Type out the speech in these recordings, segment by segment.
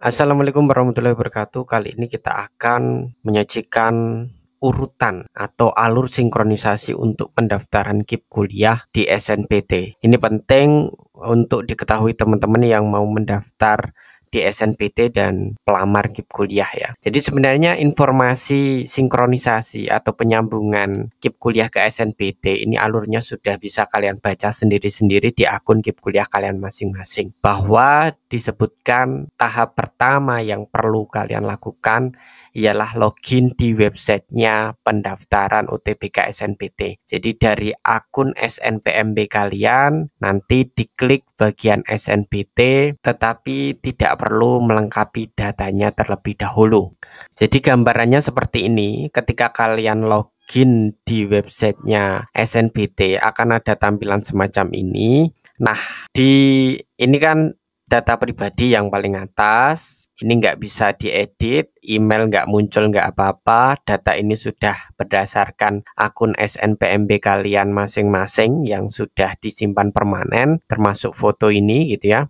Assalamualaikum warahmatullahi wabarakatuh. Kali ini kita akan menyajikan urutan atau alur sinkronisasi untuk pendaftaran KIP kuliah di SNPT. Ini penting untuk diketahui teman-teman yang mau mendaftar di SNPT dan pelamar KIP kuliah ya. Jadi sebenarnya informasi sinkronisasi atau penyambungan KIP kuliah ke SNPT ini alurnya sudah bisa kalian baca sendiri-sendiri di akun KIP kuliah kalian masing-masing. Bahwa disebutkan tahap pertama yang perlu kalian lakukan ialah login di websitenya pendaftaran UTBK SNPT. Jadi dari akun SNPMB kalian nanti diklik bagian SNPT, tetapi tidak perlu melengkapi datanya terlebih dahulu. Jadi gambarannya seperti ini, ketika kalian login di websitenya SNPT akan ada tampilan semacam ini. Nah, di ini kan data pribadi yang paling atas, ini nggak bisa diedit, email nggak muncul, nggak apa-apa. Data ini sudah berdasarkan akun SNPMB kalian masing-masing yang sudah disimpan permanen, termasuk foto ini gitu ya.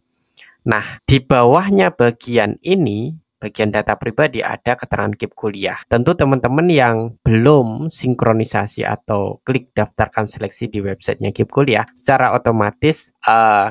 Nah, di bawahnya bagian ini, bagian data pribadi ada keterangan KIP kuliah. Tentu teman-teman yang belum sinkronisasi atau klik daftarkan seleksi di websitenya KIP kuliah, secara otomatis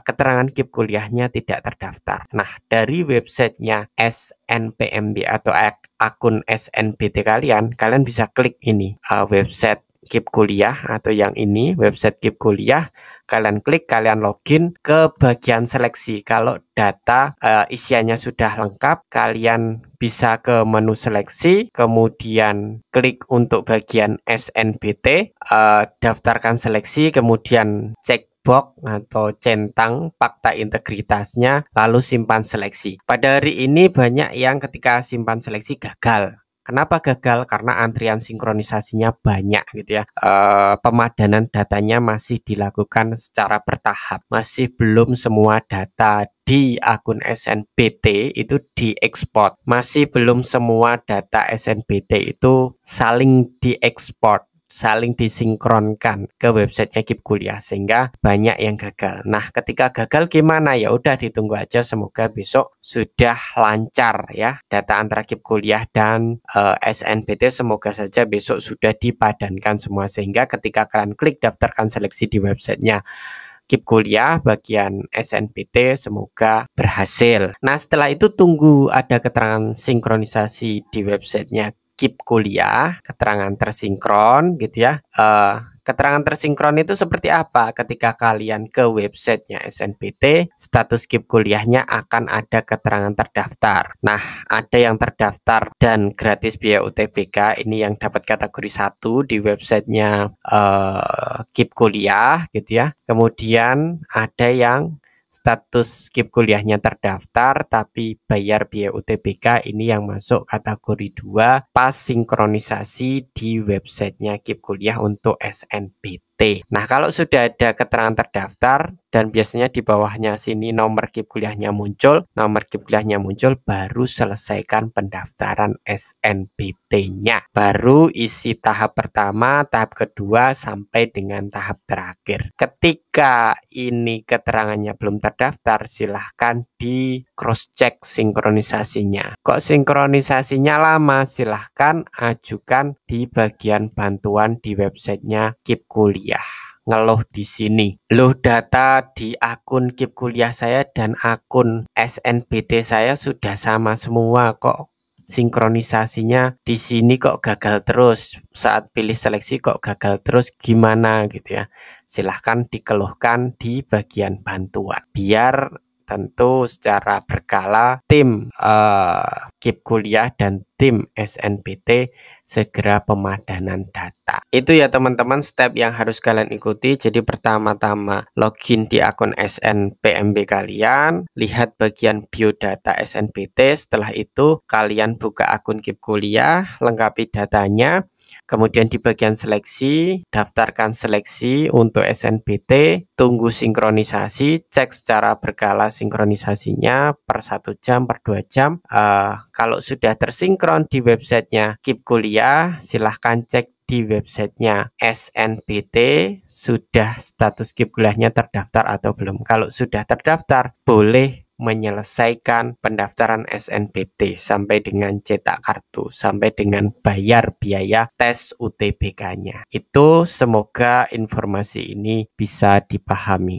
keterangan KIP kuliahnya tidak terdaftar. Nah, dari websitenya SNPMB atau akun SNPT kalian bisa klik ini, website KIP kuliah atau yang ini, website KIP kuliah. Kalian klik, kalian login ke bagian seleksi. Kalau data isiannya sudah lengkap, kalian bisa ke menu seleksi, kemudian klik untuk bagian SNPT, daftarkan seleksi, kemudian cek box atau centang fakta integritasnya, lalu simpan seleksi. Pada hari ini banyak yang ketika simpan seleksi gagal. Kenapa gagal? Karena antrian sinkronisasinya banyak gitu ya. Pemadanan datanya masih dilakukan secara bertahap. Masih belum semua data di akun SNPT itu diekspor. Masih belum semua data SNPT itu saling diekspor, saling disinkronkan ke websitenya KIP kuliah, sehingga banyak yang gagal. Nah, ketika gagal gimana? Ya udah ditunggu aja, semoga besok sudah lancar ya data antara KIP kuliah dan SNPT. Semoga saja besok sudah dipadankan semua, sehingga ketika kalian klik daftarkan seleksi di websitenya KIP kuliah bagian SNPT semoga berhasil. Nah, setelah itu tunggu ada keterangan sinkronisasi di websitenya KIP kuliah, keterangan tersinkron gitu ya. Keterangan tersinkron itu seperti apa? Ketika kalian ke websitenya SNPT, status KIP kuliahnya akan ada keterangan terdaftar. Nah, ada yang terdaftar dan gratis biaya UTBK, ini yang dapat kategori 1 di websitenya KIP kuliah gitu ya. Kemudian ada yang status KIP kuliahnya terdaftar tapi bayar biaya UTBK, ini yang masuk kategori 2 pas sinkronisasi di websitenya KIP kuliah untuk SNPT. Nah, kalau sudah ada keterangan terdaftar dan biasanya di bawahnya sini nomor KIP kuliahnya muncul, baru selesaikan pendaftaran SNPT-nya. Baru isi tahap pertama, tahap kedua sampai dengan tahap terakhir. Ketika ini keterangannya belum terdaftar, silahkan di cross check sinkronisasinya. Kok sinkronisasinya lama? Silahkan ajukan di bagian bantuan di websitenya KIP kuliah. Ngeluh di sini, loh data di akun KIP kuliah saya dan akun SNPT saya sudah sama semua, kok sinkronisasinya di sini kok gagal terus, saat pilih seleksi kok gagal terus, gimana gitu ya. Silahkan dikeluhkan di bagian bantuan, biar tentu secara berkala tim KIP kuliah dan tim SNPT segera pemadanan data. Itu ya teman-teman step yang harus kalian ikuti. Jadi pertama-tama login di akun SNPMB kalian, lihat bagian biodata SNPT, setelah itu kalian buka akun KIP kuliah, lengkapi datanya. Kemudian di bagian seleksi, daftarkan seleksi untuk SNPT, tunggu sinkronisasi, cek secara berkala sinkronisasinya per 1 jam, per 2 jam. Kalau sudah tersinkron di websitenya KIP kuliah, silahkan cek di websitenya SNPT sudah status KIP kuliahnya terdaftar atau belum. Kalau sudah terdaftar, boleh menyelesaikan pendaftaran SNBT sampai dengan cetak kartu, sampai dengan bayar biaya tes UTBK-nya. Itu semoga informasi ini bisa dipahami.